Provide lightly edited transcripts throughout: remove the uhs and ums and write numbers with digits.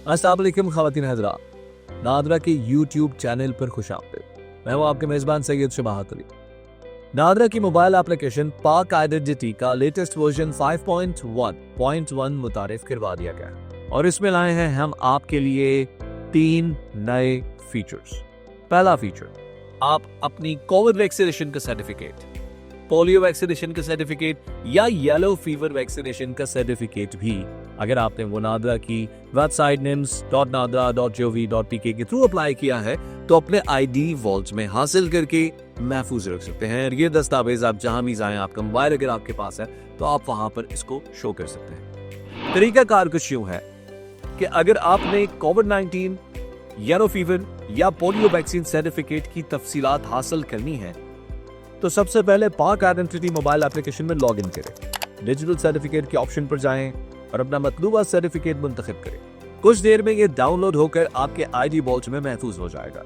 अस्सलाम वालेकुम ख़वातीन हज़रात, नादरा के यूट्यूब चैनल पर खुशामदीद। मैं हूँ आपके मेज़बान सैयद शबाहत अली। नादरा की मोबाइल एप्लीकेशन पाक आइडेंटिटी का लेटेस्ट वर्जन 5.1.1 मुतारिफ करवा दिया गया है और इसमें लाए हैं हम आपके लिए 3 नए फीचर्स। पहला फीचर, आप अपनी कोविड वैक्सीनेशन का सर्टिफिकेट, पोलियो वैक्सीनेशन का सर्टिफिकेट या येलो फीवर वैक्सीनेशन का सर्टिफिकेट भी अगर आपने वो नादरा की वेबसाइट nims.nadra.gov.pk के थ्रू अप्लाई किया है तो अपने आईडी वॉल्ट में हासिल करके महफूज रख सकते हैं। और ये दस्तावेज आप जहां भी जाएं, आपका मोबाइल अगर आपके पास है तो आप वहां पर इसको शो कर सकते हैं। तरीका कार कुछ यूं है कि अगर आपने कोविड-19, येलो फीवर या पोलियो वैक्सीन सर्टिफिकेट की तफसीलात हासिल करनी है तो सबसे पहले पाक आइडेंटिटी मोबाइल एप्लीकेशन में लॉग इन करें, डिजिटल सर्टिफिकेट के ऑप्शन पर जाएं और अपना मतलूबा सर्टिफिकेट मुंतखब करें। कुछ देर में ये डाउनलोड होकर आपके आईडी वॉल्ट में महफूज हो जाएगा।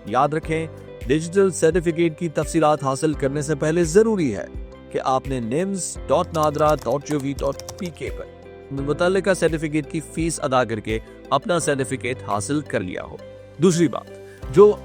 याद रखें, डिजिटल सर्टिफिकेट की तफसीलात हासिल करने से पहले जरूरी है कि आपने nims.nadra.gov.pk पर मुतल्लिका सर्टिफिकेट की फीस अदा करके अपना सर्टिफिकेट हासिल कर लिया हो। दूसरी बात, जो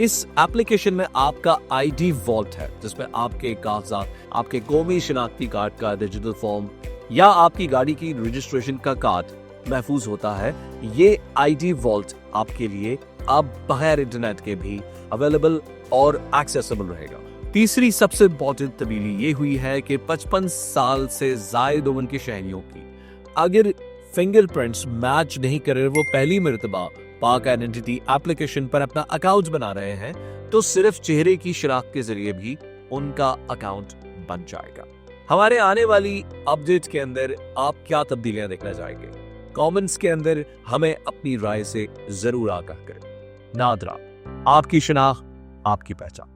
इस एप्लीकेशन में आपका आईडी वॉल्ट है जिसमें आपके कागजात, आपके कौमी शनाख्ती कार्ड का डिजिटल फॉर्म या आपकी गाड़ी की रजिस्ट्रेशन का कार्ड महफूज होता है, ये आईडी वॉल्ट आपके लिए अब बगैर इंटरनेट के भी अवेलेबल और एक्सेसिबल रहेगा। तीसरी सबसे इंपॉर्टेंट तब्दीली ये हुई है कि 55 साल से जायद उम्र के शहरियों की अगर फिंगरप्रिंट्स मैच नहीं करे, वो पहली मर्तबा पाक आइडेंटिटी एप्लीकेशन पर अपना अकाउंट बना रहे हैं तो सिर्फ चेहरे की शनाख्त के जरिए भी उनका अकाउंट बन जाएगा। हमारे आने वाली अपडेट के अंदर आप क्या तब्दीलियां देखना चाहेंगे? कमेंट्स के अंदर हमें अपनी राय से जरूर आगाह करें। नादरा, आपकी शनाख्त, आपकी पहचान।